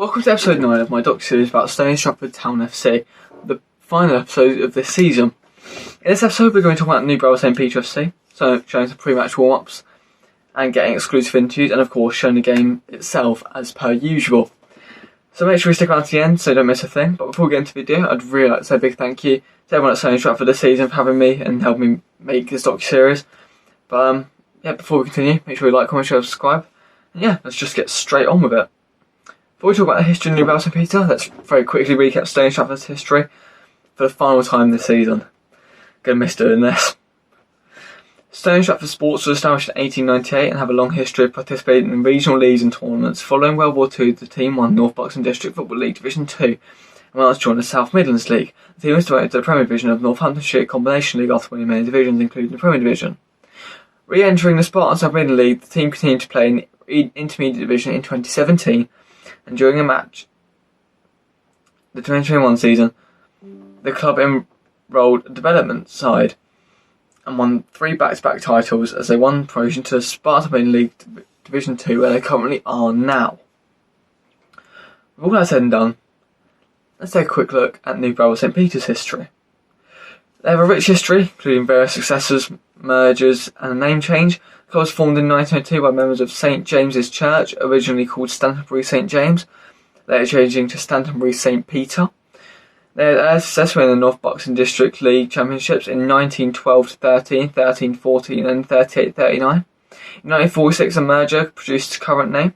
Welcome to episode 9 of my docu-series about Stony Stratford Town FC, the final episode of this season. In this episode we're going to talk about New Brother St Peter FC, so showing some pre-match warm-ups and getting exclusive interviews and of course showing the game itself as per usual. So make sure you stick around to the end so you don't miss a thing, but before we get into the video I'd really like to say a big thank you to everyone at Stony Stratford this season for having me and helping me make this docu-series. But before we continue, make sure you like, comment, share, and subscribe. And let's just get straight on with it. Before we talk about the history of New Brother St Peter, let's very quickly recap Stony Stratford's history for the final time this season. Gonna miss doing this. Stony Stratford Sports was established in 1898 and have a long history of participating in regional leagues and tournaments. Following World War II, the team won North Buxton District Football League Division 2 and went on to join the South Midlands League. The team was demoted to the Premier Division of Northamptonshire Combination League after winning many divisions, including the Premier Division. Re-entering the Spartan South Midlands League, the team continued to play in the Intermediate Division in 2017. And during a match, the 2021 season, the club enrolled a development side and won 3 back-to-back titles as they won promotion to the Spartan League Division 2 where they currently are now. With all that said and done, let's take a quick look at New Brother St Peter's history. They have a rich history, including various successors, mergers and a name change. The club was formed in 1902 by members of St James's Church, originally called Stantonbury St James, later changing to Stantonbury St Peter. They had a successful in the North Buxton District League Championships in 1912-13, 13-14 and 38-39. In 1946 a merger produced its current name.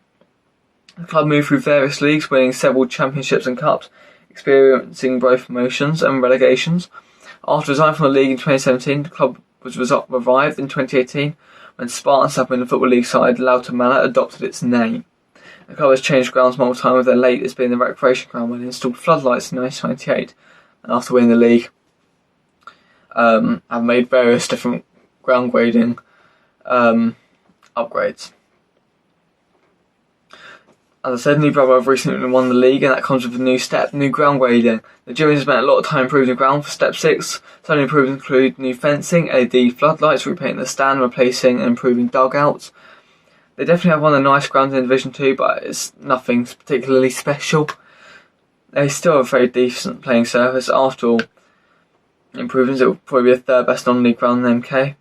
The club moved through various leagues, winning several championships and cups, experiencing both promotions and relegations. After resigning from the league in 2017, the club was revived in 2018 when Spartan South Midlands Football League side Luton adopted its name. The club has changed grounds multiple times, with their latest being the recreation ground when they installed floodlights in 1998, and after winning the league have made various different ground grading upgrades. As I said, New Brother have recently won the league, and that comes with a new step, new ground grading. The Germans spent a lot of time improving the ground for Step 6. Some improvements include new fencing, LED floodlights, repainting the stand, replacing and improving dugouts. They definitely have one of the nice grounds in Division 2, but it's nothing particularly special. They still have a very decent playing surface. After all improvements, it will probably be the third best non-league ground in MK.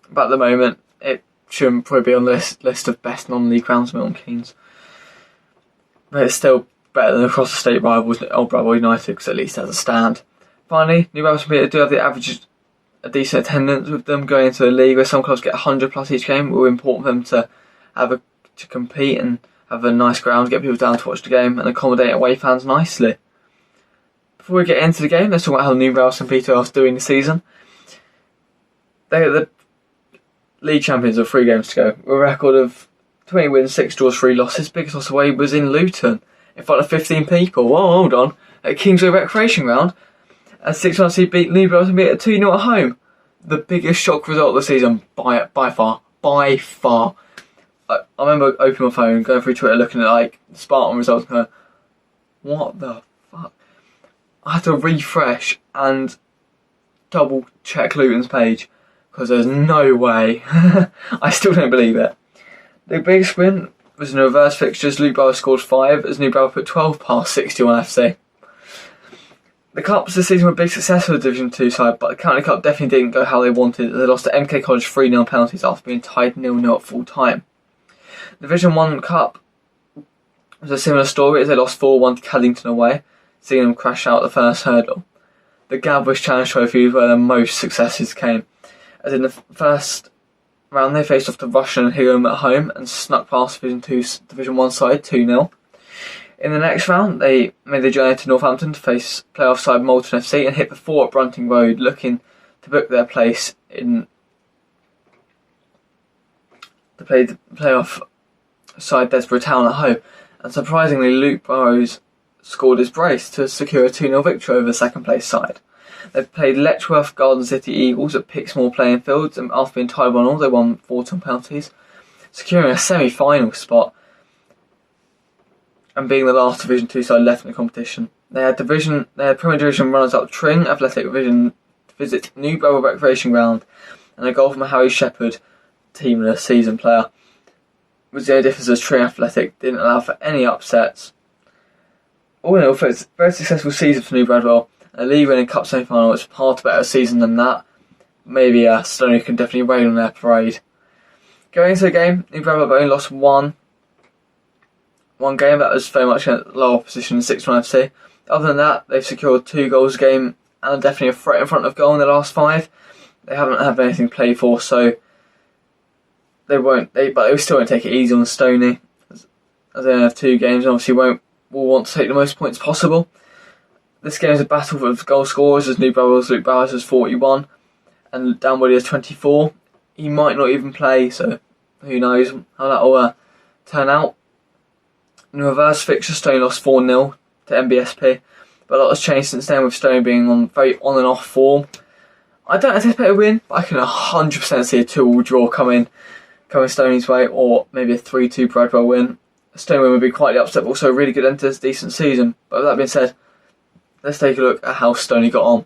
But at the moment, it shouldn't probably be on the list of best non-league grounds in Milton Keynes. But it's still better than across the state rivals Old Brother United, because at least it has a stand. Finally, New Brother St Peter do have the average a decent attendance, with them going into a league where some clubs get 100 plus each game. It will be important for them to compete and have a nice ground, get people down to watch the game and accommodate away fans nicely. Before we get into the game, let's talk about how New Brother St Peter are doing the season. They are the league champions with 3 games to go, with a record of 20 wins, 6 draws, 3 losses. Biggest loss away was in Luton, in front of 15 people. Whoa, hold on. At Kingsway Recreation Ground. And 6 months he beat New Brother St Peter 2-0 at home. The biggest shock result of the season by far. I remember opening my phone, going through Twitter, looking at Spartan results and going, what the fuck? I had to refresh and double check Luton's page, because there's no way. I still don't believe it. The biggest win was in reverse fixtures. Luton Brother scored 5 as New Brother put 12 past 61 FC. The Cups this season were a big success for the Division 2 side, but the County Cup definitely didn't go how they wanted, as they lost to MK College 3-0 penalties after being tied 0-0 at full time. The Division 1 Cup was a similar story, as they lost 4-1 to Caddington away, seeing them crash out the first hurdle. The Galbraith Challenge Trophy was where the most successes came, as in the first round they faced off to Russian and Higham at home and snuck past Division 1 side 2-0. In the next round they made the journey to Northampton to face playoff side Moulton FC and hit the 4 at Brunting Road, looking to book their place in to play the playoff side Desborough Town at home, and surprisingly Luke Burrows scored his brace to secure a 2-0 victory over the second place side. They played Letchworth Garden City Eagles at Pixmore playing fields, and after being tied 1-1 they won 4-2 penalties, securing a semi-final spot and being the last Division 2 side left in the competition. They had Premier Division runners-up Tring Athletic Division visit New Brother Recreation Ground, and a goal from Harry Shepherd, teamless season player, was the only difference as Tring Athletic didn't allow for any upsets all in all, it's a very successful season for New Bradwell. A league winning cup semi-final, it's part better season than that. Maybe Stony can definitely rain on their parade. Going into the game, New Bradwell only lost one game. That was very much a lower position in 6-1 FC. Other than that, they've secured 2 goals a game and are definitely a threat in front of goal in the last 5. They haven't had anything to play for, so but they still won't take it easy on Stony, as they only have 2 games and obviously will want to take the most points possible. This game is a battle for goal scorers, as New Bradwell's Luke Bowers has 41 and Dan Woody has 24. He might not even play, so who knows how that will turn out. In reverse fixture, Stony lost 4-0 to MBSP, but a lot has changed since then, with Stony being on very on and off form. I don't anticipate a win, but I can 100% see a 2-2 draw coming Stony's way, or maybe a 3-2 Bradwell win. A Stony win would be quite the upset, but also a really good end to this decent season. But with that being said, let's take a look at how Stony got on.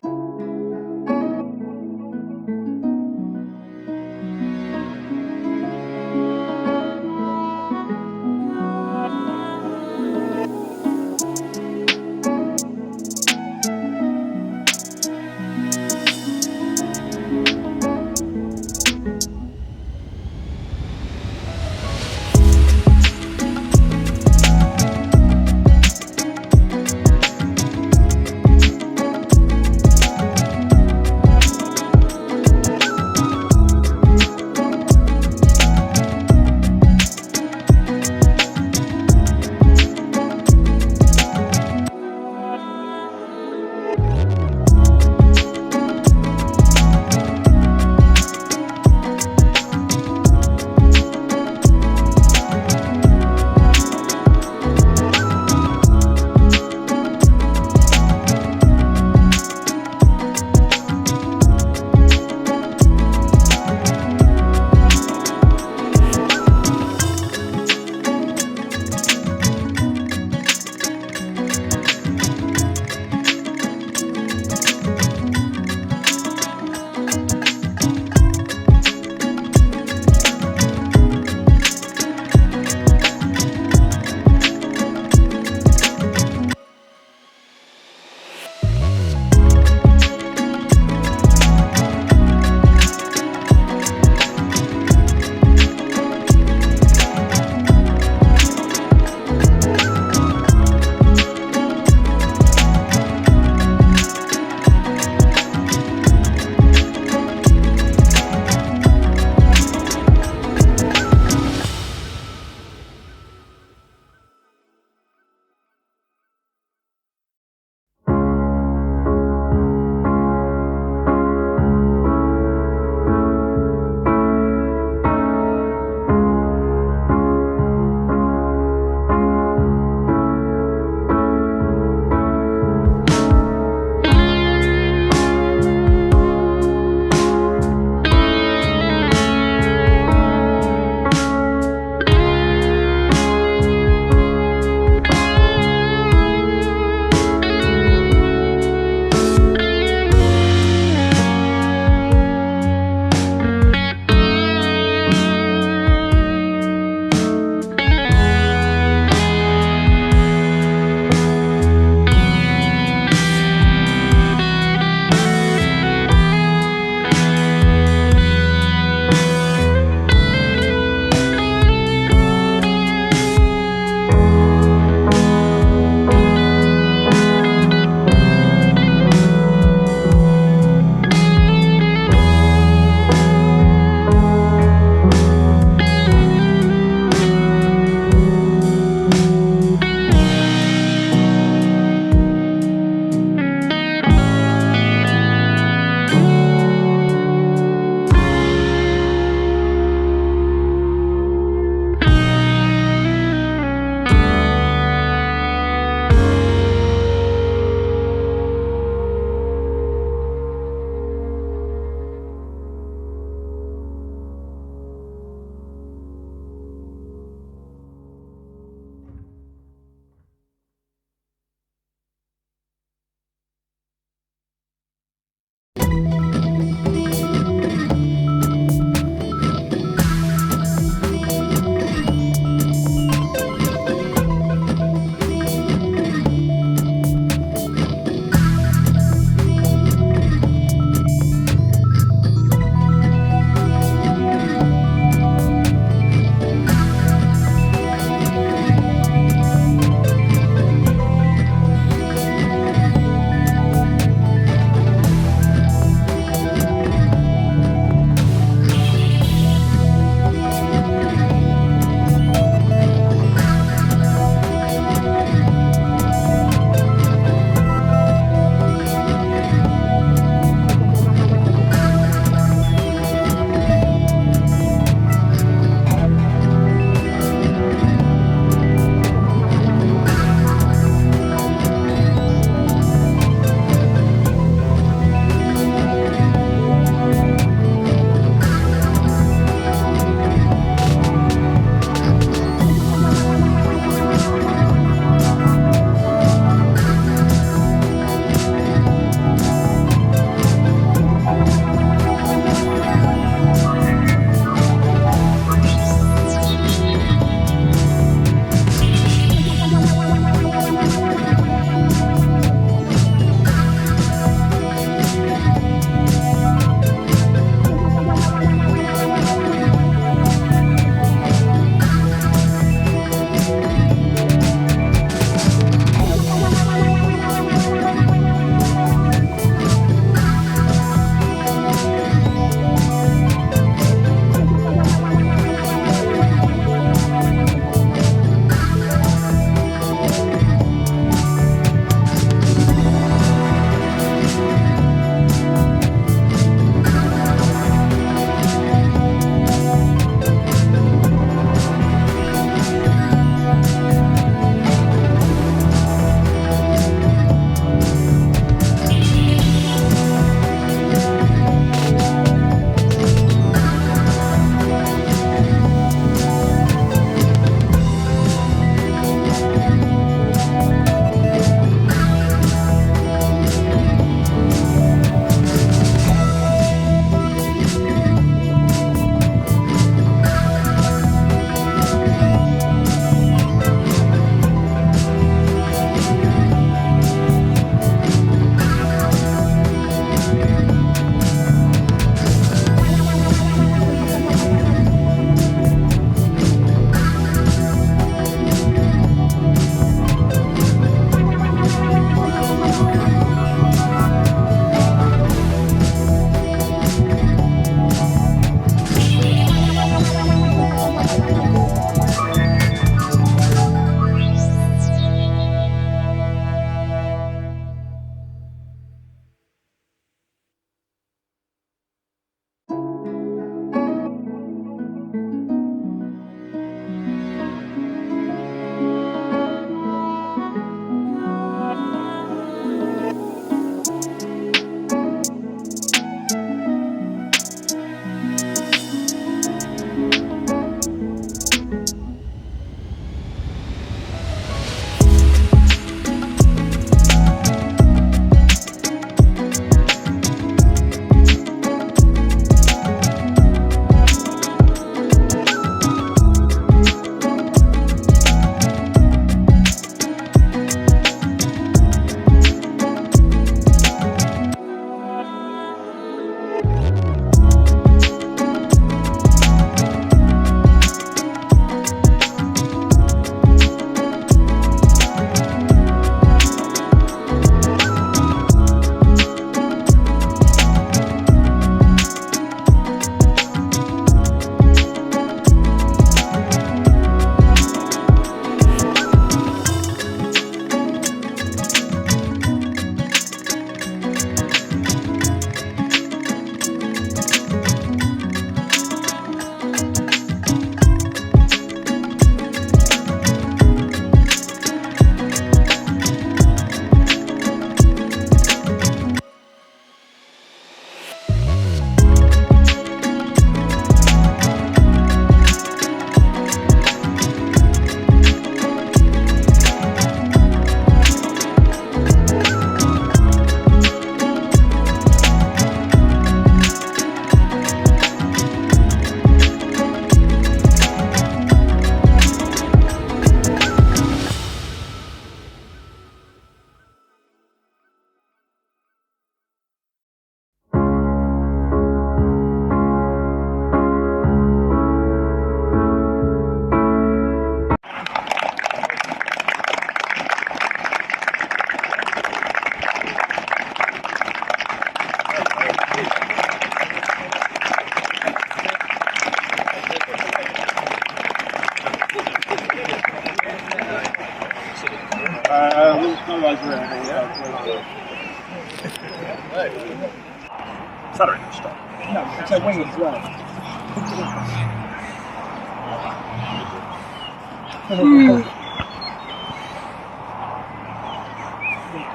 Salary stop. No, it's a wing as well.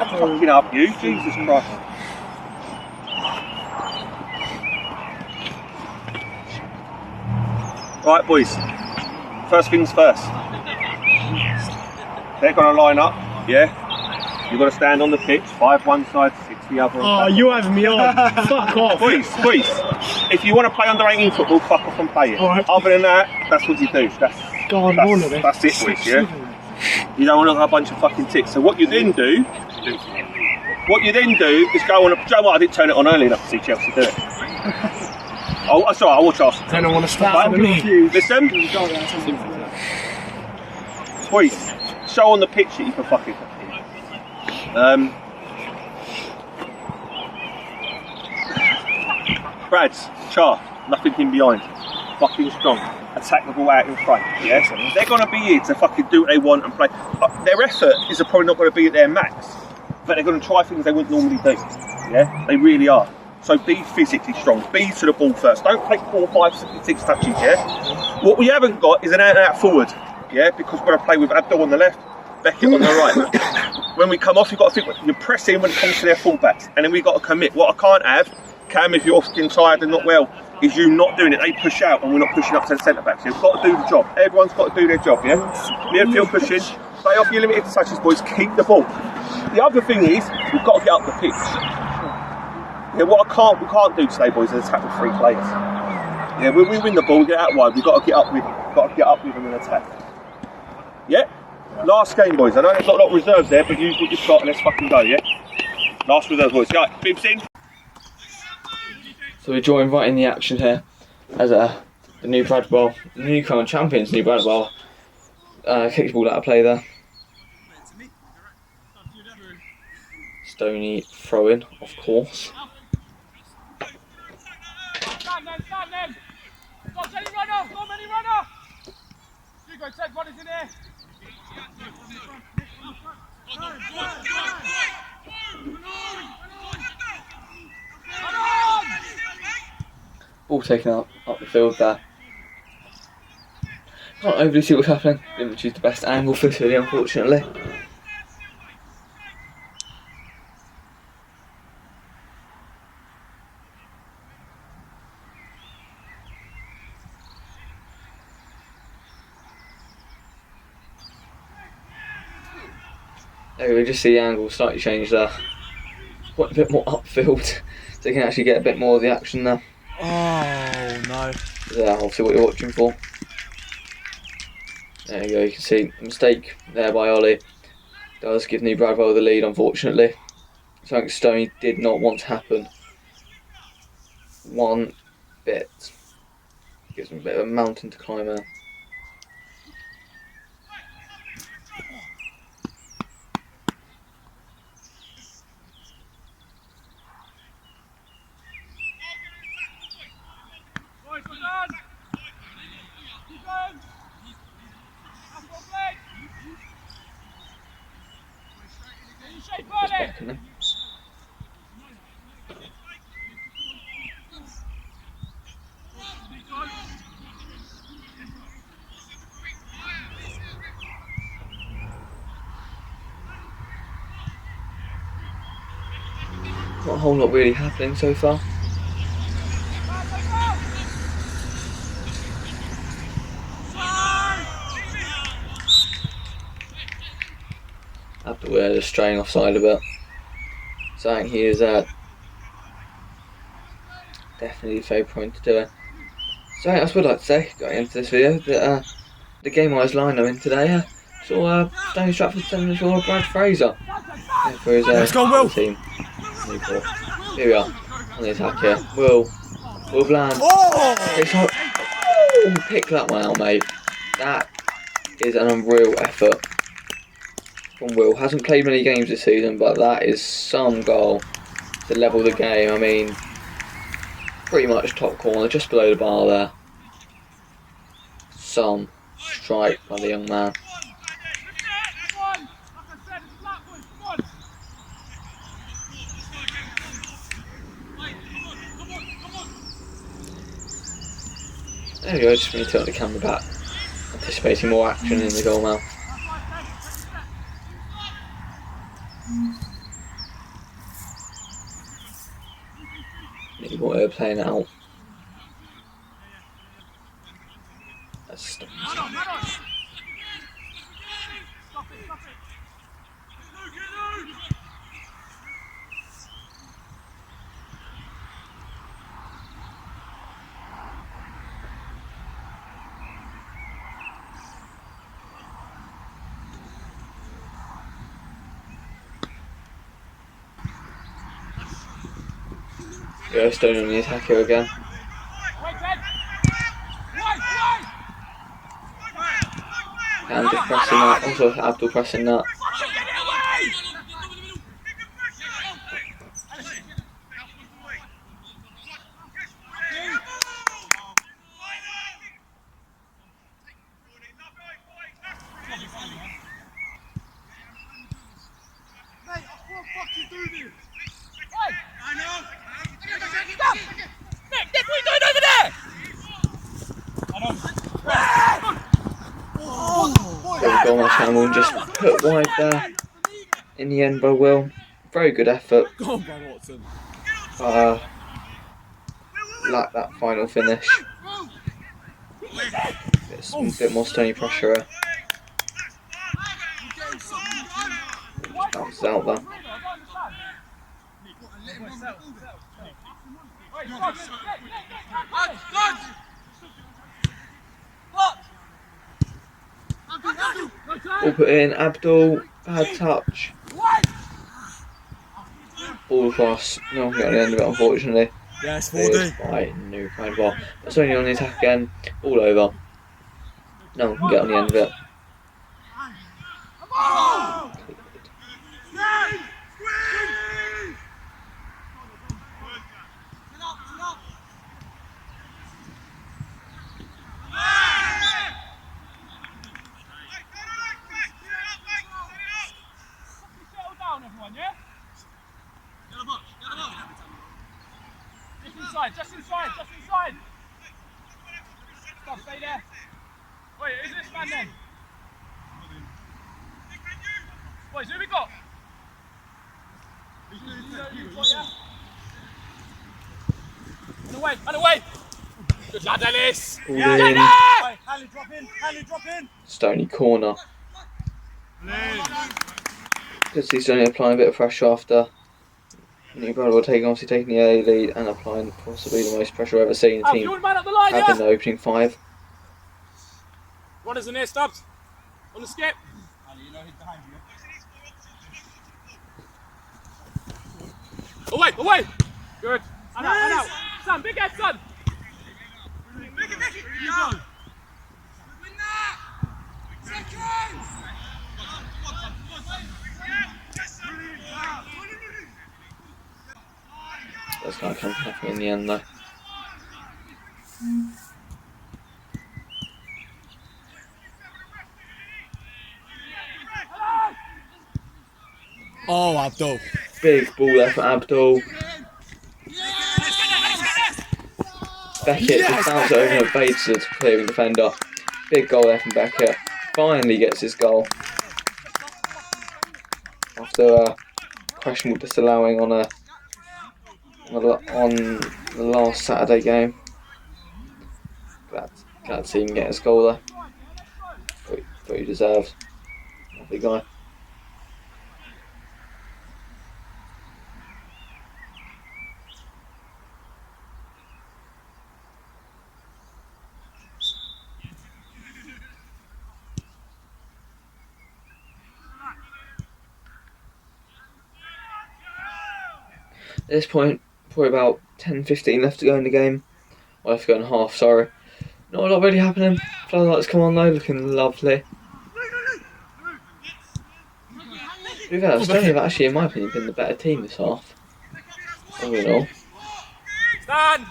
Fucking up you, Jesus Christ. Right boys, first things first. They're going to line up, yeah? You've got to stand on the pitch, 5 one side, 6 the other. Oh, you having me on. Fuck off. Boys, if you want to play under 18 football, fuck off and play it. Right. Other than that, that's what you do. That's it, boys, yeah? You don't want to look like a bunch of fucking tits. So what you then do is go on a... Do you know what? I didn't turn it on early enough to see Chelsea do it. Oh, sorry, I'll watch Arsenal. Then I want to start with me. Listen. Boys, show on the pitch that you can fucking... Brads, Char, nothing in behind. Fucking strong. Attack the ball out in front. Yeah? They're going to be here to fucking do what they want and play. Their effort is probably not going to be at their max, but they're going to try things they wouldn't normally do. Yeah? They really are. So be physically strong. Be to the ball first. Don't take 4, 5, 6 touches. Yeah? What we haven't got is an out forward. Yeah? Because we're going to play with Abdul on the left, Beckett on the right. When we come off, you've got to think you're pressing when it comes to their fullbacks, and then we've got to commit. What I can't have, Cam, if you're skin tired and not well, is you not doing it. They push out and we're not pushing up to the centre backs. So you've got to do the job. Everyone's got to do their job, yeah? Midfield pushing, stay off your limited touches, boys, keep the ball. The other thing is, we've got to get up the pitch. Yeah, what we can't do today, boys, is attack with 3 players. Yeah, when we win the ball, we get out wide, we've got to get up with them and attack. Yeah? Last game, boys. I know there's not a lot of reserves there, but use what you've got and let's fucking go, yeah? Last reserve, boys. Go, Bibs in. So we're joined right in the action here as the new Bradwell, the new current champions, new Bradwell, kicks the ball out of play there. Stony throw-in, of course. Stand them! Go, Jenny, runner! Go, Manny, runner! You go, Ted, what is in there? Ball taken up the field there. Can't overly see what's happening. Didn't choose the best angle for this video, unfortunately. There we just see the angle slightly changed there. Quite a bit more upfield, so you can actually get a bit more of the action there. Oh no. Yeah, obviously what you're watching for. There you go, you can see a mistake there by Ollie. Does give New Bradwell the lead, unfortunately. Something Stony did not want to happen. One bit. Gives him a bit of a mountain to climb there. Not a whole lot really happening so far. After we're just straying offside a bit. So I think he is definitely very prone to do it. So I would like to say, going into this video, that the game I was lined in today saw Stony Stratford sending for Brad Fraser for his team. Here we are on the attack here. Will Bland. Pick that one out, mate. That is an unreal effort from Will. Hasn't played many games this season, but that is some goal to level the game. I mean, pretty much top corner, just below the bar there. Some strike by the young man. There we go, just need to turn the camera back. Anticipating more action in the goal now. Need more air playing out. That's Stony. Yeah, Stony on the attack here again. And just pressing that, also Abdul pressing that. Goal my channel and just put wide there in the end by Will. Very good effort. Go on, Brad Watson. Lack that final finish. It's a bit more Stony pressure here. Just bounces out there. Ball put in, Abdul, bad touch. Ball across, no one can get on the end of it unfortunately. Yes, Cleared 4D. by new kind ball. But Stony on the attack again, all over. No one can get on the end of it. Just inside. Stop, stay there. Wait, who's this man then? Boys, who we got? Run away! Good lad, Ellis! Hanley, drop in! Stony corner. Good to see Stony applying a bit of pressure after New Brother will obviously taking the early lead and applying possibly the most pressure I've ever seen a team Man up the line, have in the opening 5. Runners in there, Stubbs. On the skip. Away! Good. And out. Son, big head, son. That's not going to happen in the end though. Oh, Abdul. Big ball there for Abdul. Beckett just bounced it over and evades the clearing defender. Big goal there from Beckett. Finally gets his goal. After questionable disallowing on the last Saturday game. Glad to see him get his goal there. Thought he deserved. Lovely guy. At this point, probably about 10-15 left to go in the game. Well, left to go in half, sorry. Not a lot really happening. Floodlights come on though, looking lovely. To be fair, Stony have actually, in my opinion, been the better team this half. All in all. Stand!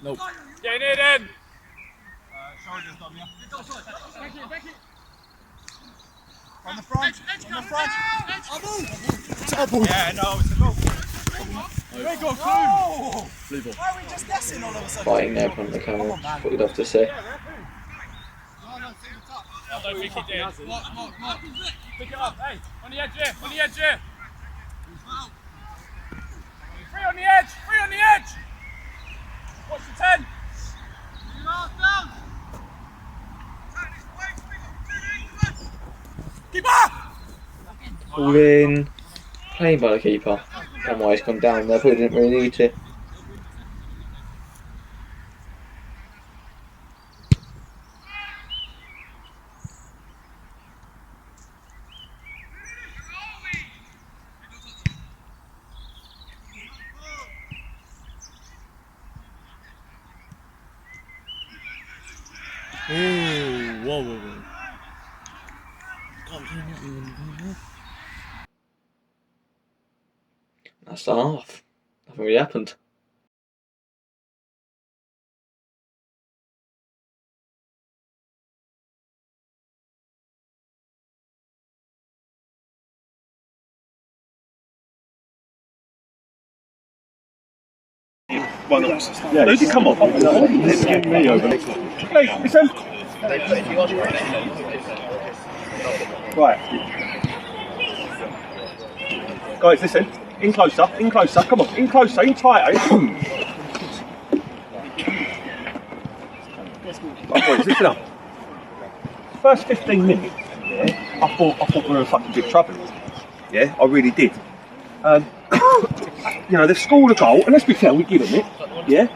Nope. Get in then! On the front. Double. Yeah, no, it's a goal. There you go, Clune! Blue ball. Why are we just guessing all of a sudden? Fighting there in front of the camera. That's what you'd have to say. I don't think he did. Pick it up, hey, on the edge here, on the edge here. Free on the edge, free on the edge. Watch the 10. Keeper! All in. Playing by the keeper. Don't know why he's gone down there, but he didn't really need to. Ooh, whoa. That's the half. Nothing really happened. Why not? Yeah, Lucy, come on. Let's get me over. Hey, listen. Right. Guys, listen. In closer, come on, in closer, in tighter. Right, boys, listen up. First 15 minutes, yeah, I thought we were in fucking big trouble. Yeah, I really did. You know, they've scored a goal, and let's be fair, we give them it. Yeah.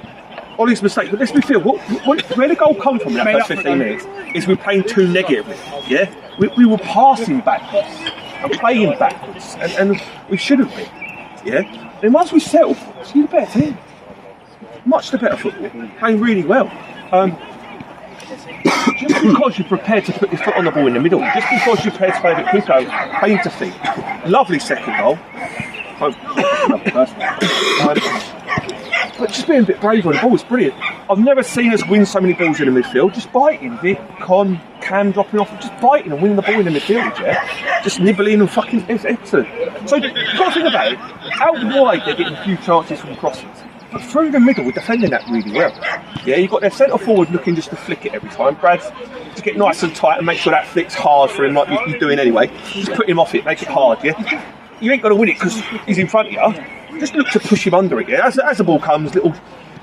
All these mistakes, but let's be fair. Where the goal come from in that first 15 minutes is we're playing too negatively. Yeah. We were passing backwards and playing backwards, and we shouldn't be. Yeah. And once we settle, it's the better team. Much the better football, playing really well. Just because you're prepared to put your foot on the ball in the middle, just because you're prepared to play a bit quicker, playing to feet. Lovely second goal. Lovely first. But just being a bit brave on the ball is brilliant. I've never seen us win so many balls in the midfield. Just biting, Vic, Con, Cam dropping off, just biting and winning the ball in the midfield, yeah? Just nibbling and fucking, it's excellent. So, you've got to think about it. Out wide, they're getting a few chances from crosses. But through the middle, we're defending that really well. Yeah, you've got their centre forward looking just to flick it every time. Brad's to get nice and tight and make sure that flick's hard for him, like you're doing anyway. Just put him off it, make it hard, yeah? You ain't got to win it because he's in front of you. Just look to push him under it, yeah? As the ball comes, little,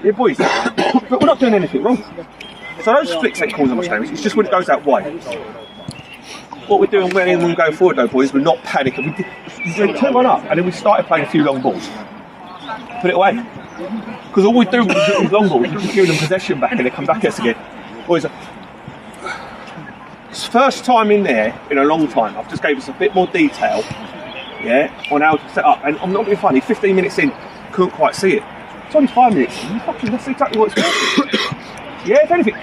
yeah, boys. But we're not doing anything wrong. So those flicks ain't causing much damage. It's just when it goes out wide. What we're doing when we're going forward, though, boys, we're not panicking. We went 2-1 up, and then we started playing a few long balls. Put it away. Because all we do with these long balls is just give them possession back, and they come back at us again. Boys, it's first time in there in a long time. I've just gave us a bit more detail. Yeah, on how to set up, and I'm not being funny, 15 minutes in, couldn't quite see it. It's only 5 minutes in, fucking, that's exactly what it's for. Yeah, if anything,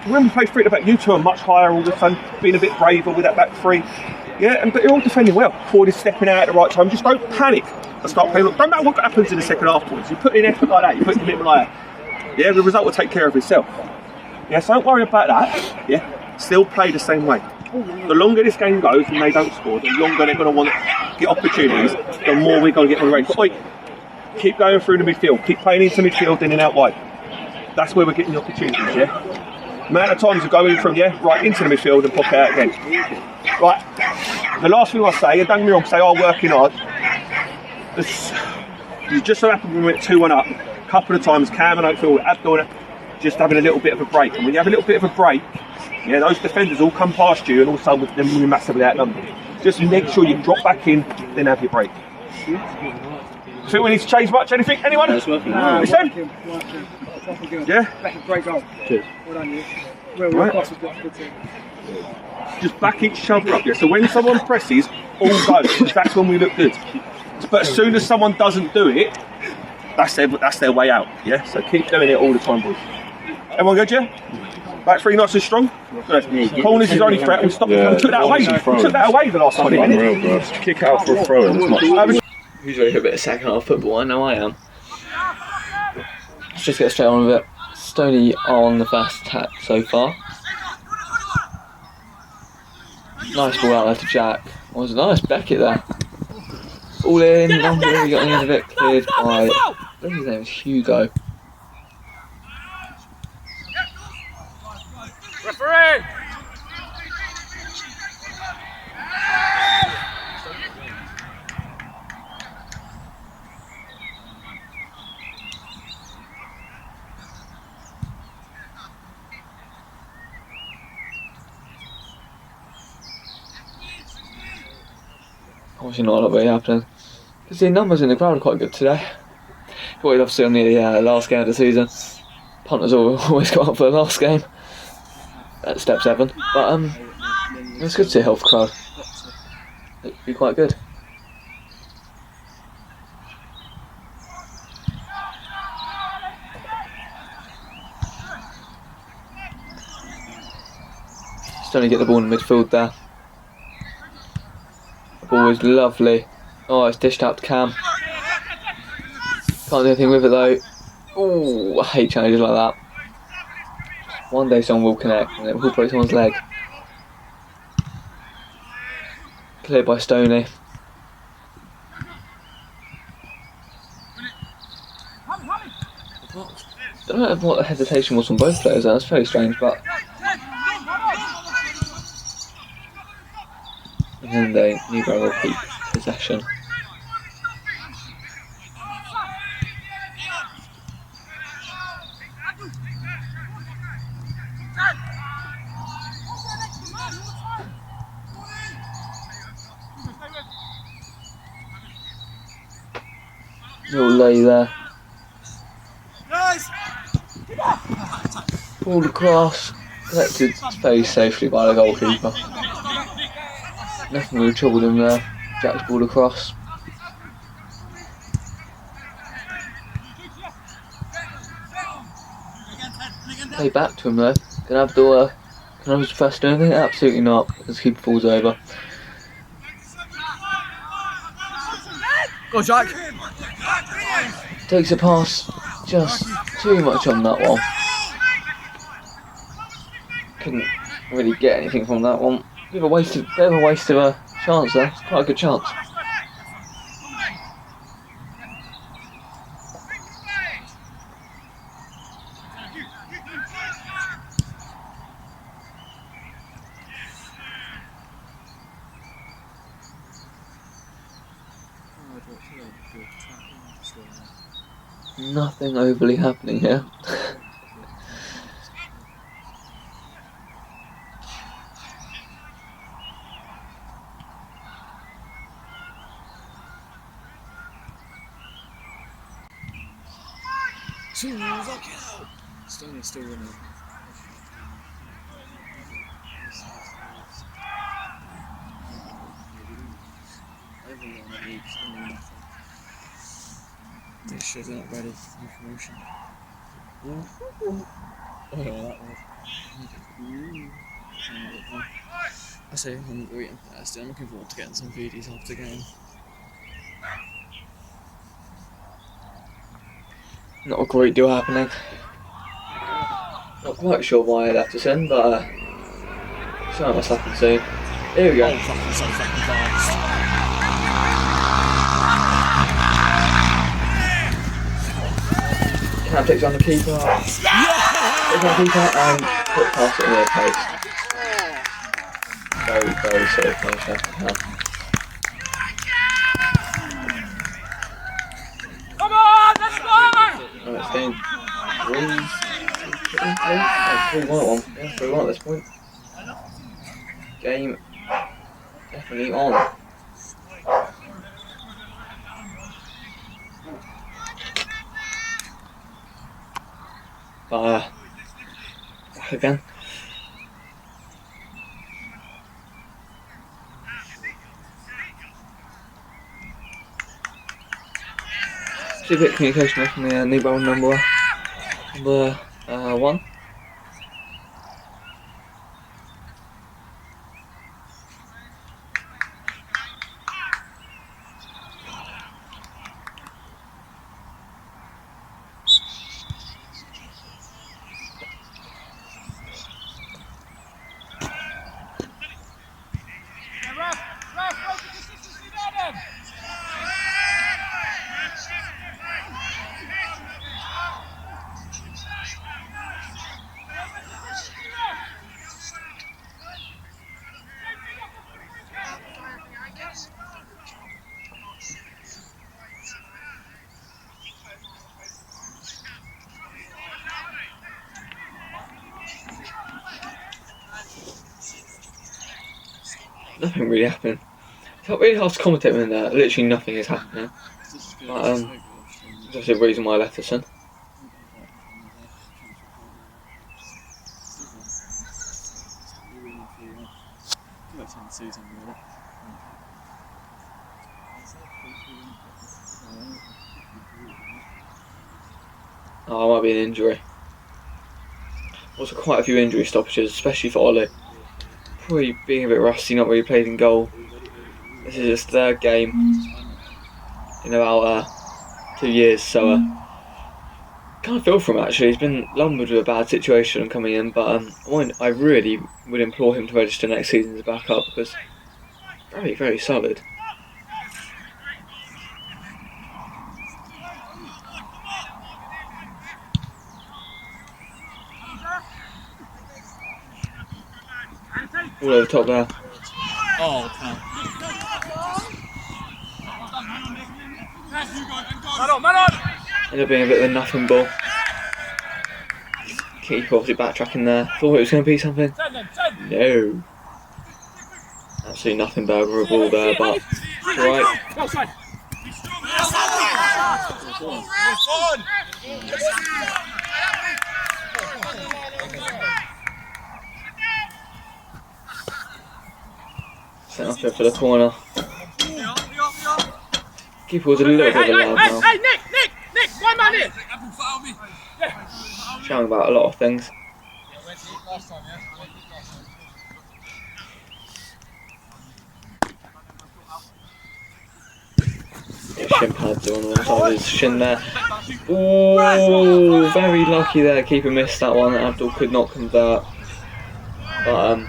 when we play free at the back, you two are much higher all the time, being a bit braver with that back three. Yeah, but you're all defending well. Forward is stepping out at the right time, just don't panic and start playing. Look, don't matter what happens in the second half, boys. You put in effort like that, you put in commitment like that. Yeah, the result will take care of itself. Yeah, so don't worry about that. Yeah, still play the same way. The longer this game goes and they don't score, the longer they're going to want to get opportunities, the more we're going to get on the range. But keep going through the midfield, keep playing into midfield, in and out wide. That's where we're getting the opportunities, yeah? Amount of times we go in from, right into the midfield and pop it out again. Right, the last thing I say, and don't get me wrong, say, working hard. You just so happen we went 2-1 up, a couple of times, Cam and Oakfield were doing it, just having a little bit of a break. And when you have a little bit of a break, yeah, those defenders all come past you and all of a sudden they're really massively outnumbered. Just make sure you drop back in, then have your break. Think we need to change much? Anything? Anyone? Listen? Yeah? Great goal. Cheers. Well done, you. Well cross was good team. Just back each other up, yeah? So when someone presses, all go, because that's when we look good. But as soon as someone doesn't do it, that's their way out, yeah? So keep doing it all the time, boys. Everyone good, yeah? Back three not so strong. Corners is only threat. We took that away. We took that away the last 20 minutes. Kick out for a throw in. Who's ready for a bit of second half football? I know I am. Let's just get straight on with it. Stony on the fast attack so far. Nice ball out there to Jack. Was a nice Beckett there. All in, number we got on the end of it, cleared by, I believe his name is Hugo. Referee! Obviously not a lot really happening. Because the numbers in the crowd are quite good today. What you'd love to see on the last game of the season. Punters always got up for the last game at step 7. But it's good to see a healthy crowd. It'd be quite good. Stony get the ball in the midfield there. The ball is lovely. Oh, it's dished out to Cam. Can't do anything with it though. Oh, I hate challenges like that. One day someone will connect and it will break someone's leg. Cleared by Stony. I don't know what the hesitation was from both players there, that's very strange, but... And then they Negro will keep possession. Little lay there. Ball across, collected very safely by the goalkeeper. Nothing really troubled him there. Jack's ball across. Play back to him though. Can Abdul first do anything? Absolutely not, because the keeper falls over. Go, Jack. Takes a pass, just too much on that one. Couldn't really get anything from that one. Bit of a waste of a chance there. It's quite a good chance. Nothing overly happening here. Stony still winning. Make sure they're not ready for promotion. Oh, that was. I say I'm waiting for that. I'm looking forward to getting some VDs after the game. Not a great deal happening. Not quite sure why I left us in, but something must happen soon. Here we go. Oh, fucking so fucking fast. Cam takes on the keeper. Takes on the keeper and put past it near post. Very, very safe finish left to Cam. Come on, let's go! Oh, it's game 3-1 at 1. Yeah, 3-1 at this point. Game definitely on. But back again. See a bit of communication from the new ball number 1. nothing really happened. It's really hard to commentate when literally nothing is happening. But that's the reason why I left this in. Oh, it might be an injury. Also quite a few injury stoppages, especially for Ollie. Probably being a bit rusty, not really played in goal. This is his third game in about 2 years, so kind of feel for him actually. He's been lumbered with a bad situation coming in, but I really would implore him to register next season as a backup because very, very solid. All over the top there. Oh, okay. Ended up being a bit of a nothing ball. Keeper obviously backtracking there. Thought it was going to be something. No. Absolutely nothing burger of a ball there, but it's alright. Sent off there for the corner. Keeper was a little bit of a loud now. Hey, Nick, one man in. Shouting about a lot of things. Yeah, shin pads are on one side of his shin there. Oh, very lucky there. Keeper missed that one. Abdul could not convert. But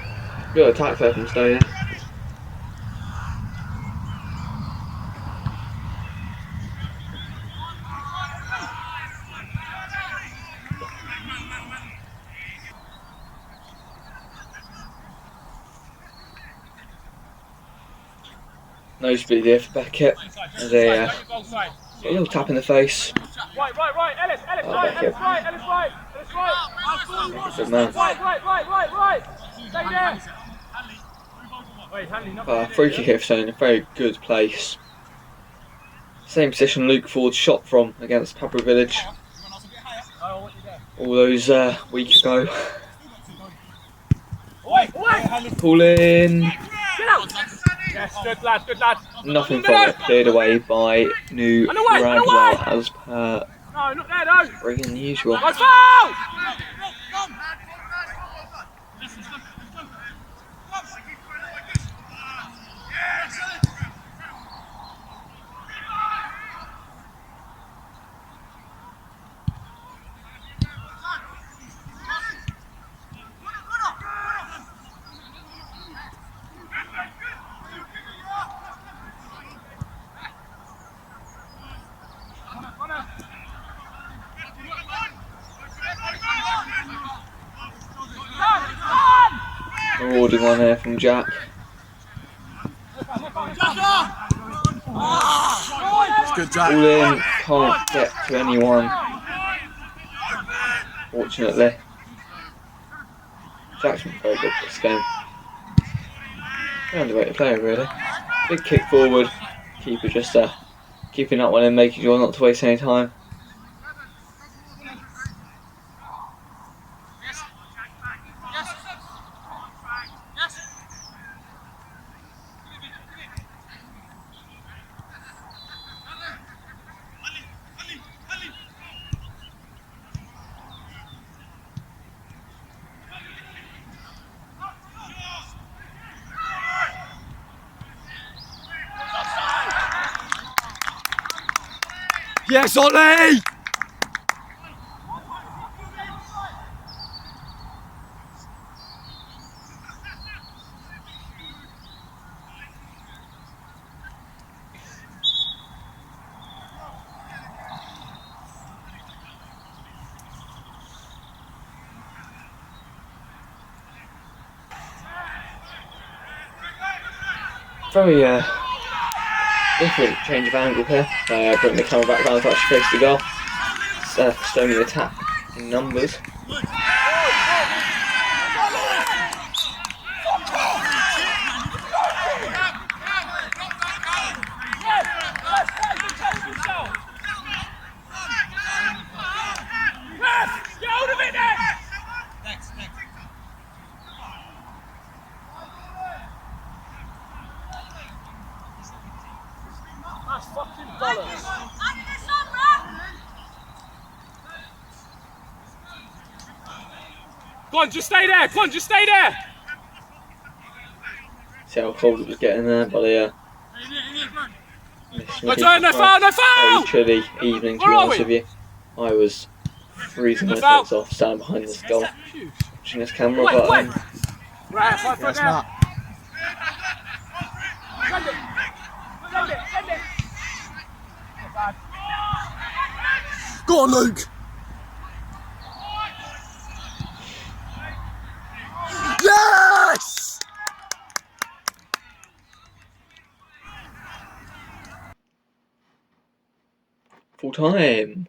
good attack there from Stony. Nosebleed here for Beckett. There's a little tap in the face. Right, Ellis, Beckett. right. Good man. Right. Stay there. Wait, Hanley, Free kick here for Stony in a very good place. Same position Luke Ford shot from against Pabra Village all those weeks ago. Pull in. Yes, good lad. Nothing from it. Cleared away by New Bradwell as per No, not there though. friggin' usual. Go foul! Rewarding one here from Jack. It's good, Jack. All in, can't get to anyone. Fortunately. Jack's been very good this game. Underrated player really. Big kick forward. Keeper just keeping that one in, making sure not to waste any time. Yes, Ollie! Very different change of angle here. Bring the camera back round to actually face the goal. Stony attack in numbers. That's fucking bollocks. Go on, just stay there. Come on, just stay there. See how cold it was getting there, but yeah. No turn, no foul, no foul! Very chilly evening, to be Where are honest we? with you. I was freezing my Foul. tits off, standing behind this goal, watching this camera, Wait, but wait. Right, 5 foot now. Send it. Send it, send it. Not bad. Go on, Luke. Yes! full time.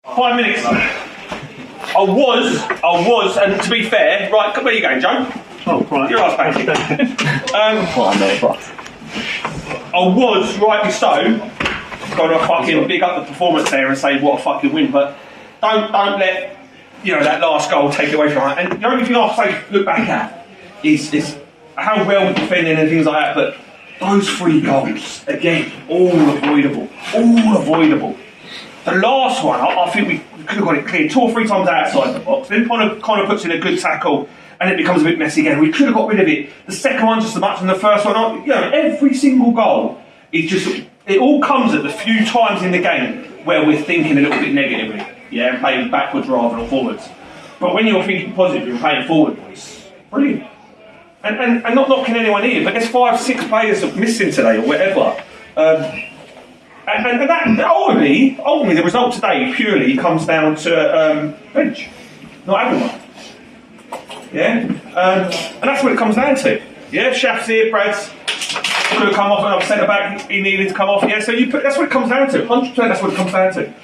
Five minutes. I was, and to be fair, right, where are you going, Joe? Oh, right. Your ass back. I was, rightly so, going to fucking big up the performance there and say what a fucking win, but don't let that last goal take it away from it. And the only thing I'll say, look back at is how well we're defending and things like that, but those 3 goals, again, all avoidable. The last one, I think we could have got it clear 2 or 3 times outside the box, then kind of puts in a good tackle, and it becomes a bit messy again. We could have got rid of it. The second one just as much, and the first one, every single goal is just, it all comes at the few times in the game where we're thinking a little bit negatively, playing backwards rather than forwards. But when you're thinking positively and playing forward, it's brilliant. And not knocking anyone here, but there's 5-6 players missing today or whatever. And that ultimately, the result today purely comes down to bench, not having one. And that's what it comes down to. Shaf's here, Brad's could have come off another centre back. He needed to come off. So that's what it comes down to. 100%. That's what it comes down to.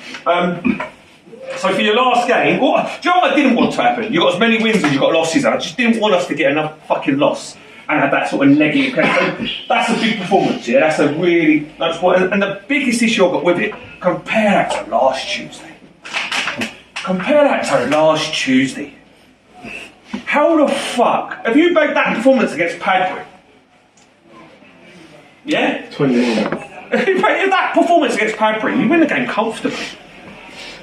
So for your last game, do you know what I didn't want to happen? You got as many wins as you got losses. I just didn't want us to get another fucking loss and have that sort of negative. That's a big performance. That's a really and the biggest issue I got with it. Compare that to last Tuesday. How the fuck have you made that performance against Padbury? 20 minutes. If that performance against Padbury, you win the game comfortably.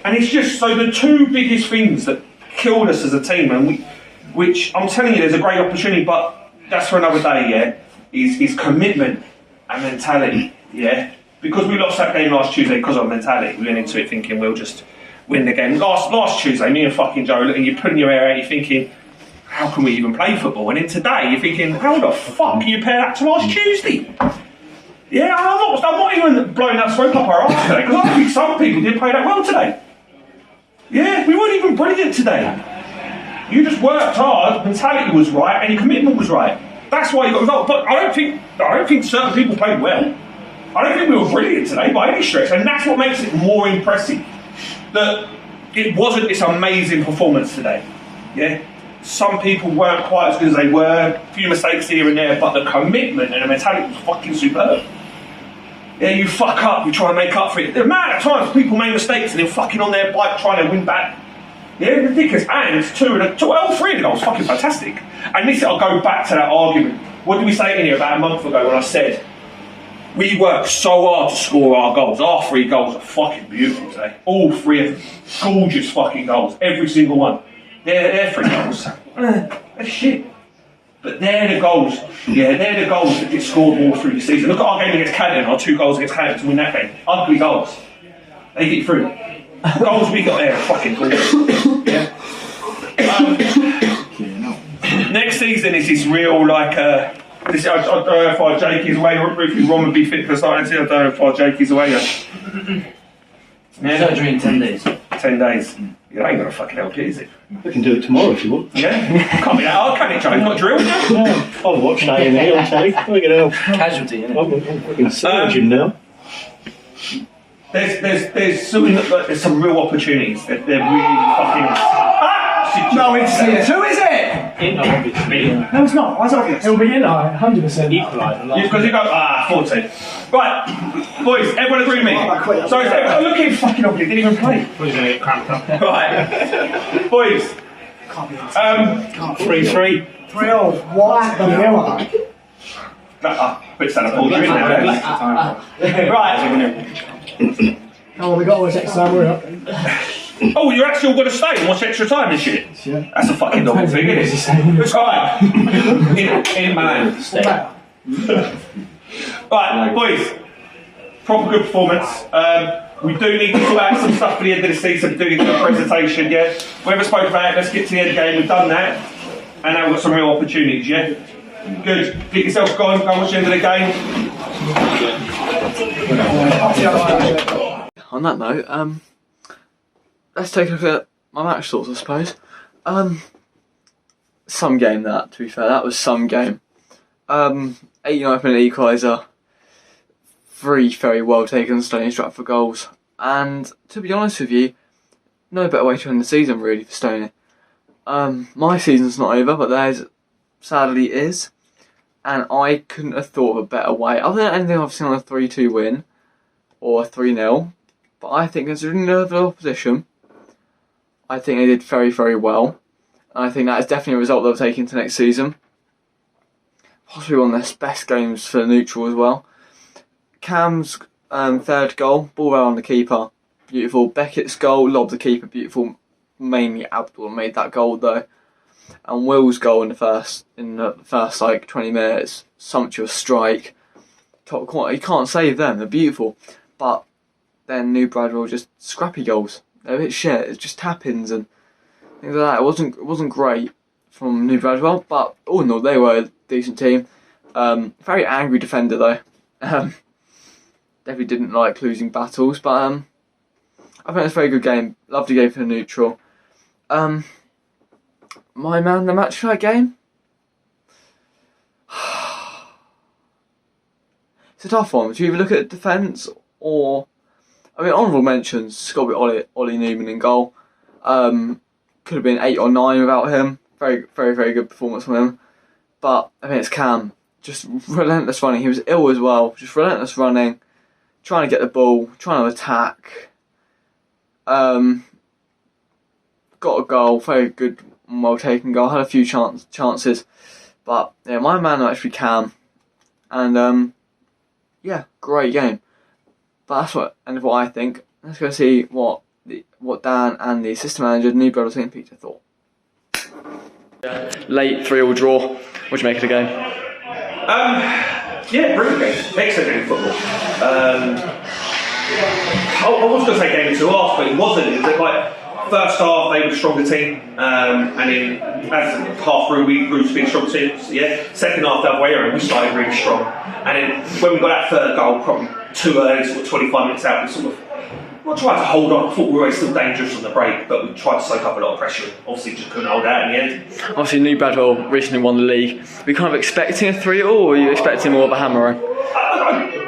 And it's just so the 2 biggest things that killed us as a team, and which I'm telling you, there's a great opportunity, but that's for another day. Is commitment and mentality. Because we lost that game last Tuesday because of mentality. We went into it thinking we'll just win the game. Last Tuesday, me and fucking Joe, and you're putting your hair out, you're thinking, how can we even play football? And then today, you're thinking, how the fuck can you compare that to last Tuesday? I'm not even blowing that smoke up our arse today, because I think some people didn't play that well today. We weren't even brilliant today. You just worked hard, mentality was right, and your commitment was right. That's why you got a result. But I don't think certain people played well. I don't think we were brilliant today by any stretch, and that's what makes it more impressive. That it wasn't this amazing performance today. Some people weren't quite as good as they were, a few mistakes here and there, but the commitment and the mentality was fucking superb. You fuck up, you try and make up for it. The amount of times people make mistakes and they're fucking on their bike trying to win back. Ridiculous. And 3 of the goals fucking fantastic. And this, I'll go back to that argument. What did we say in here about a month ago when I said we worked so hard to score our goals? Our 3 goals are fucking beautiful today. All 3 of them. Gorgeous fucking goals. Every single one. They're 3 goals. That's shit. But they're the goals. They're the goals that get scored more through the season. Look at our game against Canada, our 2 goals against Canada to win that game. Ugly goals. They get through. The goals we got there are fucking gorgeous. Next season is this real I don't know if our Jake is away, or if Ron would be fit for starting. I don't know if our Jake is away. Surgery in 10 days. 10 days. You ain't gonna fucking help it, is it? We can do it tomorrow if you want. Can't be that hard, can it, Joe? Not drilled. I'll watch that in here on telly. Look at help. Casualty, innit? I'm fucking surgeon now. There's some real opportunities. They're really fucking. No, it's who is it? No, it's not. Why is it obvious? It'll be in 100%. Equaliser. Because you go 14. Right, boys, everyone agree with me. So look at him fucking obvious. Didn't even play. He's going to get cramped up. Right, boys. 3-3. 3-0. What the hell? Put Santa Paul, you're in there, right. Oh, we got all this extra time, we're up. Oh, you're actually all going to stay and watch extra time and shit? Yeah. That's a fucking double thing, isn't it? It's right. in Milan. Right, boys. Proper good performance. We do need to sort out some stuff for the end of the season. We do need to do a presentation, yeah? We haven't spoken about it. Let's get to the end game. We've done that. And now we've got some real opportunities, yeah? Good. Get yourself going. Go watch the end of the game. On that note, let's take a look at my match thoughts, I suppose. Some game that, to be fair, that was some game. 89th-minute equaliser, 3 very well taken Stony Stratford goals, and to be honest with you, no better way to end the season really for Stony. My season's not over, but theirs sadly is, and I couldn't have thought of a better way, other than anything I've seen on a 3-2 win, or a 3-0, but I think considering the opposition, I think they did very, very well. And I think that is definitely a result they'll take into next season. Possibly one of their best games for the neutral as well. Cam's third goal, ball well on the keeper, beautiful. Beckett's goal, lobbed the keeper, beautiful. Mainly Abdul made that goal though. And Will's goal in the first like 20 minutes, sumptuous strike. Top quality. You can't save them, they're beautiful. But then New Bradwell just scrappy goals. They're a bit shit. It's just tap-ins and things like that. It wasn't great from New Bradwell, but all in all, they were a decent team. Very angry defender though. Definitely didn't like losing battles, but I think it's a very good game. Lovely game for the neutral. My man, the match for that game. It's a tough one. Do you either look at defence or? I mean, honourable mentions, it's got to be Ollie Newman in goal. Could have been 8 or 9 without him. Very, very, very good performance from him. But I think it's Cam. Just relentless running. He was ill as well. Just relentless running. Trying to get the ball. Trying to attack. Got a goal. Very good and well taken goal. Had a few chances. But yeah, my man actually Cam. And yeah, great game. But that's what I think. Let's go see what Dan and the assistant manager, New Brother St. Peter, thought. Late 3-3 draw. What do you make of the game? Yeah, brilliant game. Excellent game of football. I was going to say game of 2 halves, but it wasn't. It was like first half they were the stronger team, and then as half through we grew to be a strong team. So, yeah, second half the other way around we started really strong, and then when we got that third goal, probably too early, sort of 25 minutes out, we sort of not tried to hold on. I thought we were still dangerous on the break, but we tried to soak up a lot of pressure. Obviously, just couldn't hold out in the end. Obviously, New Bradwell recently won the league. Were you kind of expecting a 3-0, or were you expecting more of a hammering?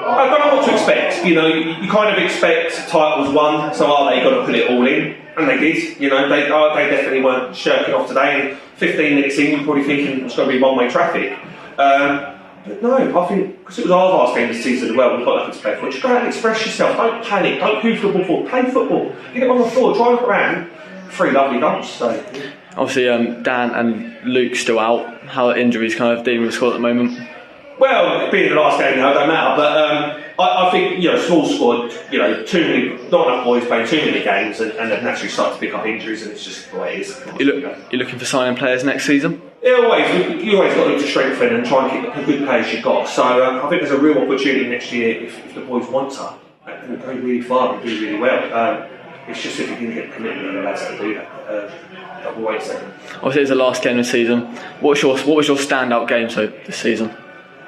I don't know what to expect. You know, you kind of expect titles won, so are they got to put it all in? And they did. You know, they definitely weren't shirking off today. And 15 minutes in, you're probably thinking it's going to be one-way traffic. But no, I think, because it was our last game this season as well, we've got nothing to play for. Just go out and express yourself, don't panic, don't hoof the ball forward, play football, get it on the floor, try and look around. 3 lovely goals, so. Obviously, Dan and Luke still out. How are injuries kind of dealing with the squad at the moment? Well, being the last game now, it don't matter, but I think, you know, small squad, you know, not enough boys playing too many games, and they've naturally started to pick up injuries, and it's just the way it is. You're looking for signing players next season? Yeah, always. You always got to look to strengthen and try and keep the good players you've got. So I think there's a real opportunity next year if the boys want to. They can go really far and do really well. It's just if you can get the commitment of the lads to do that. I'll wait a second. Obviously, it's the last game of the season. What was your standout game this season?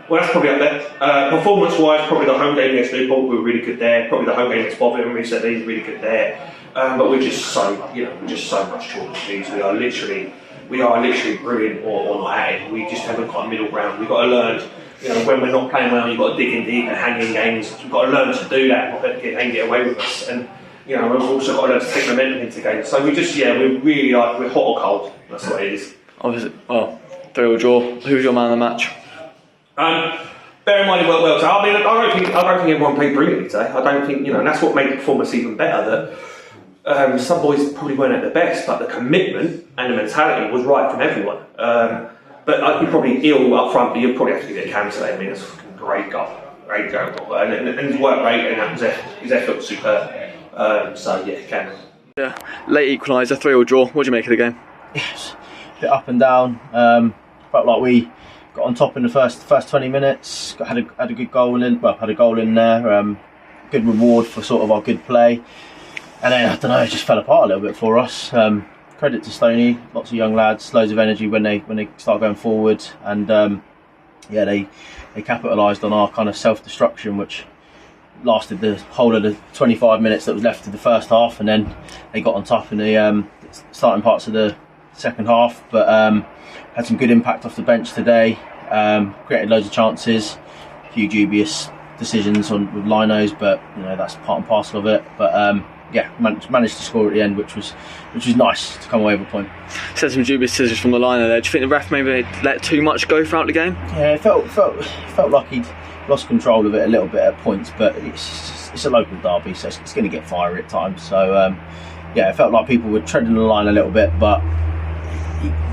Well, that's probably up there. Performance-wise, probably the home game against Luton, we were really good there. Probably the home game against Bobbin recently, really good there. But we're just so much chalk and cheese. We are literally brilliant or not at it. We just haven't got a middle ground. We've got to learn, you know, when we're not playing well, you've got to dig in deep and hang in games. We've got to learn to do that and get away with us. And, you know, we've also got to learn to take momentum into games. So we're hot or cold. That's what it is. Obviously, 3-3 draw. Who's your man of the match? Bear in mind he worked well today. I mean, I don't think everyone played brilliantly today. I don't think, you know, and that's what made the performance even better. That some boys probably weren't at their best, but the commitment and the mentality was right from everyone. But you probably ill up front, but you'd probably have to give it a can today. I mean, it's a fucking great goal. Great goal. And his work rate and his effort was superb. So yeah, can. Yeah, late equaliser, 3-3 draw. What do you make of the game? Yes, a bit up and down. Felt like we got on top in the first 20 minutes. Had a good goal in. Well, had a goal in there. Good reward for sort of our good play. And then I don't know, it just fell apart a little bit for us. Credit to Stony, lots of young lads, loads of energy when they start going forward, and yeah, they capitalised on our kind of self-destruction, which lasted the whole of the 25 minutes that was left of the first half, and then they got on top in the starting parts of the second half. But had some good impact off the bench today. Created loads of chances, a few dubious decisions with linos, but you know that's part and parcel of it. But yeah, managed to score at the end, which was nice to come away with a point. Said some dubious decisions from the liner there. Do you think the ref maybe let too much go throughout the game? Yeah, it felt like he'd lost control of it a little bit at points, but it's a local derby, so it's going to get fiery at times. So yeah, it felt like people were treading the line a little bit, but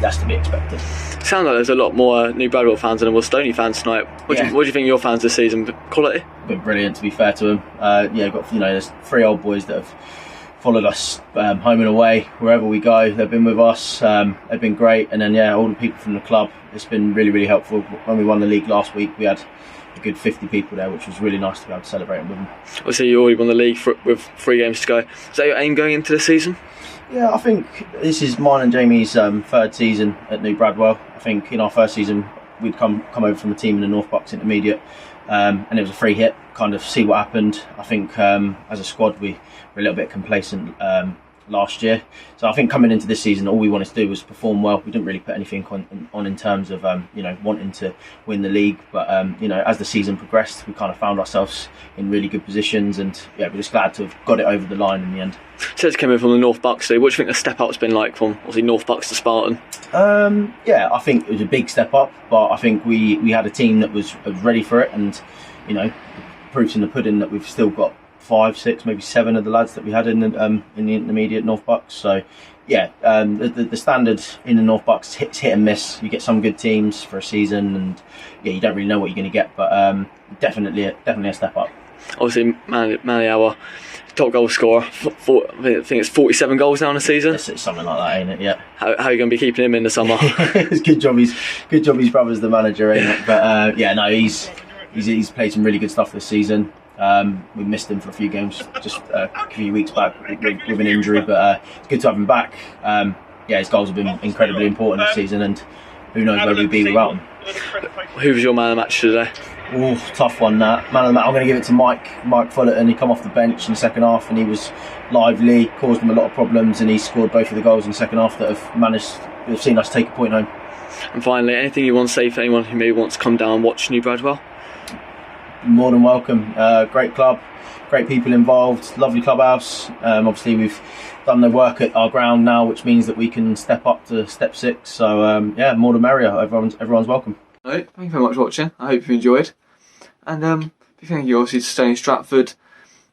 that's to be expected. Sounds like there's a lot more New Bradwell fans than there was Stony fans tonight. What do you think of your fans this season? Quality? Been brilliant, to be fair to them. Yeah, got there's 3 old boys that have followed us home and away wherever we go. They've been with us. They've been great, and then yeah, all the people from the club. It's been really helpful. When we won the league last week, we had a good 50 people there, which was really nice to be able to celebrate with them. Obviously, you already won the league with 3 games to go. Is that your aim going into the season? Yeah, I think this is mine and Jamie's 3rd season at New Bradwell. I think in our 1st season we'd come over from a team in the North Bucks Intermediate, and it was a free hit, kind of see what happened. I think as a squad we were a little bit complacent last year, so I think coming into this season all we wanted to do was perform well. We didn't really put anything on in terms of wanting to win the league, but as the season progressed we kind of found ourselves in really good positions, and yeah, we're just glad to have got it over the line in the end. Says coming from the North Bucks, so what do you think the step up's been like from obviously North Bucks to Spartan? Yeah, I think it was a big step up, but I think we had a team that was ready for it, and proof's in the pudding that we've still got 5, 6, maybe 7 of the lads that we had in the intermediate North Bucks. So yeah, the standard in the North Bucks hit and miss. You get some good teams for a season, and yeah, you don't really know what you're going to get, but definitely a step up. Obviously, Maliawa, top goal scorer. I think it's 47 goals now in the season. It's something like that, ain't it? Yeah. How are you going to be keeping him in the summer? It's good job. Good job. His brother's the manager, ain't it? But yeah, no, he's played some really good stuff this season. We missed him for a few games just a few weeks back with an injury, but it's good to have him back. Yeah, his goals have been incredibly important this season, and who knows where we'd be without him. Who was your man of the match today? Oh, tough one that. Man of the match, I'm going to give it to Mike Fullerton. He come off the bench in the second half and he was lively, caused them a lot of problems, and he scored both of the goals in the second half that have seen us take a point home. And finally, anything you want to say for anyone who maybe wants to come down and watch New Bradwell? More than welcome. Great club, great people involved, lovely clubhouse. Obviously we've done the work at our ground now, which means that we can step up to step 6. So yeah, more the merrier. Everyone's welcome. Right, thank you very much for watching. I hope you enjoyed. And big thank you obviously to Stony Stratford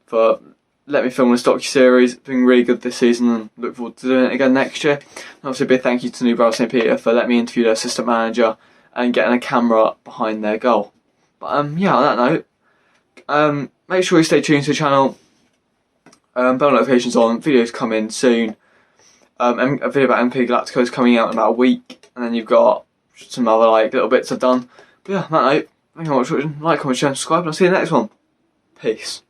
for letting me film this docu-series. It's been really good this season and look forward to doing it again next year. And also a big thank you to New Bradwell St Peter for letting me interview their assistant manager and getting a camera behind their goal. But yeah, on that note, make sure you stay tuned to the channel. Bell notifications on, videos coming soon. A video about MP Galactico is coming out in about a week, and then you've got some other little bits I've done. But yeah, on that note, thank you very much for watching. Like, comment, share, and subscribe, and I'll see you in the next one. Peace.